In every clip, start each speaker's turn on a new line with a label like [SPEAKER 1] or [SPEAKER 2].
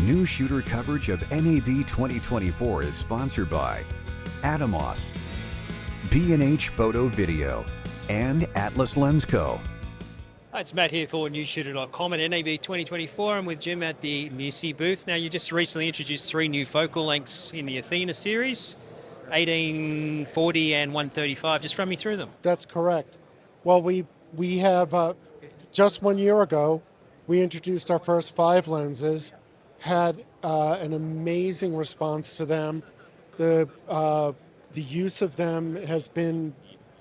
[SPEAKER 1] Newsshooter coverage of NAB 2024 is sponsored by Atomos, B&H Photo Video, and Atlas Lens Co.
[SPEAKER 2] Hi, it's Matt here for Newsshooter.com at NAB 2024. I'm with Jim at the NiSi booth. Now, you just recently introduced 3 new focal lengths in the Athena series, 18, 40, and 135. Just run me through them.
[SPEAKER 3] That's correct. Well, we have, just 1 year ago, we introduced our first 5 lenses, had an amazing response to them. The use of them has been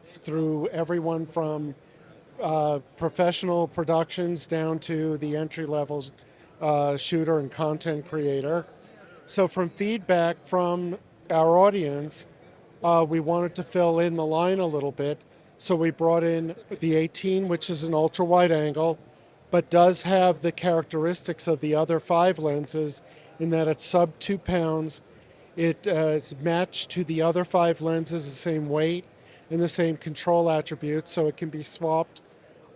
[SPEAKER 3] through everyone from professional productions down to the entry-level shooter and content creator. So from feedback from our audience, we wanted to fill in the line a little bit. So we brought in the 18, which is an ultra-wide angle, but does have the characteristics of the other 5 lenses in that it's sub 2 pounds. It is matched to the other 5 lenses, the same weight and the same control attributes, so it can be swapped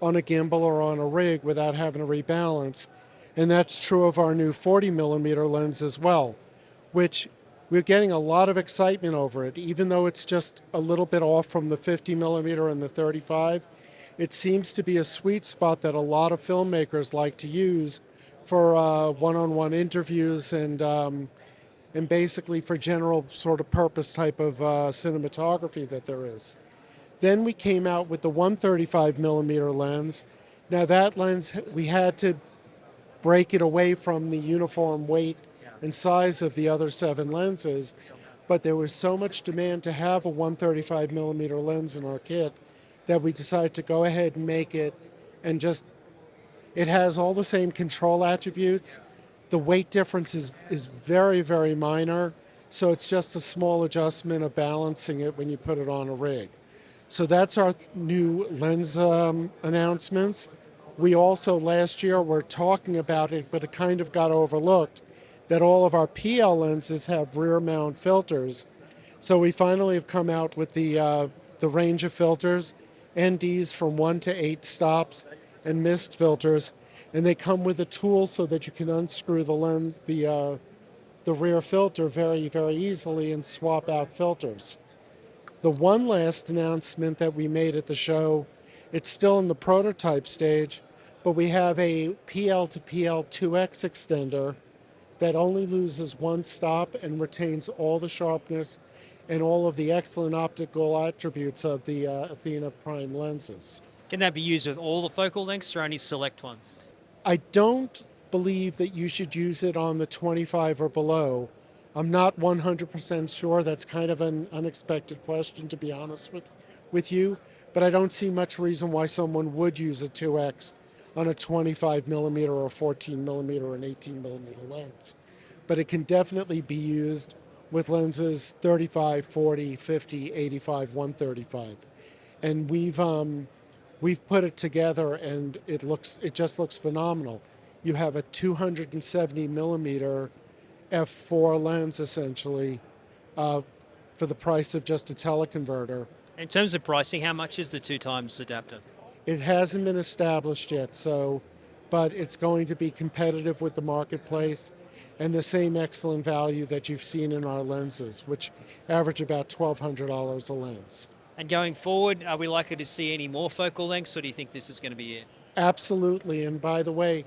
[SPEAKER 3] on a gimbal or on a rig without having to rebalance. And that's true of our new 40mm lens as well, which we're getting a lot of excitement over it. Even though it's just a little bit off from the 50mm and the 35, it seems to be a sweet spot that a lot of filmmakers like to use for one-on-one interviews and basically for general sort of purpose type of cinematography that there is. Then we came out with the 135mm lens. Now that lens, we had to break it away from the uniform weight and size of the other 7 lenses, but there was so much demand to have a 135mm lens in our kit that we decided to go ahead and make it, and just, it has all the same control attributes. The weight difference is very, very minor, so it's just a small adjustment of balancing it when you put it on a rig. So that's our new lens announcements. We also last year were talking about it, but it kind of got overlooked, that all of our PL lenses have rear mount filters. So we finally have come out with the range of filters, NDs from 1 to 8 stops, and mist filters, and they come with a tool so that you can unscrew the lens, the rear filter very, very easily and swap out filters. The one last announcement that we made at the show, it's still in the prototype stage, but we have a PL to PL 2X extender that only loses 1 stop and retains all the sharpness and all of the excellent optical attributes of the Athena Prime lenses.
[SPEAKER 2] Can that be used with all the focal lengths or only select ones?
[SPEAKER 3] I don't believe that you should use it on the 25 or below. I'm not 100% sure. That's kind of an unexpected question, to be honest with you, but I don't see much reason why someone would use a 2X on a 25mm or 14mm or an 18mm lens. But it can definitely be used with lenses 35, 40, 50, 85, 135. And we've put it together and it just looks phenomenal. You have a 270mm f4 lens essentially for the price of just a teleconverter.
[SPEAKER 2] In terms of pricing, how much is the 2x adapter?
[SPEAKER 3] It hasn't been established yet, but it's going to be competitive with the marketplace and the same excellent value that you've seen in our lenses, which average about $1,200 a lens.
[SPEAKER 2] And going forward, are we likely to see any more focal lengths, or do you think this is going to be it?
[SPEAKER 3] Absolutely, and by the way,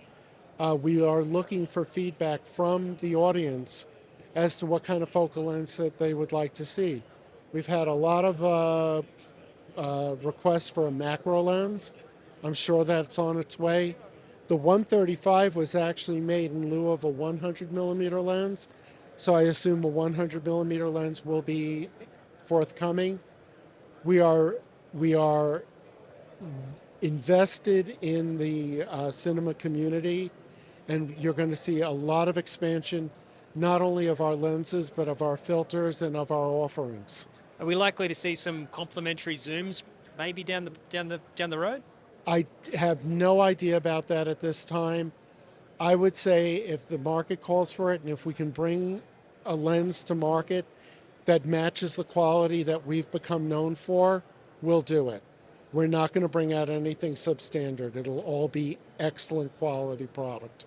[SPEAKER 3] we are looking for feedback from the audience as to what kind of focal lengths that they would like to see. We've had a lot of requests for a macro lens. I'm sure that's on its way. The 135 was actually made in lieu of a 100mm lens, so I assume a 100mm lens will be forthcoming. We are invested in the cinema community, and you're going to see a lot of expansion, not only of our lenses, but of our filters and of our offerings.
[SPEAKER 2] Are we likely to see some complementary zooms maybe down the road?
[SPEAKER 3] I have no idea about that at this time. I would say if the market calls for it, and if we can bring a lens to market that matches the quality that we've become known for, we'll do it. We're not going to bring out anything substandard. It'll all be excellent quality product.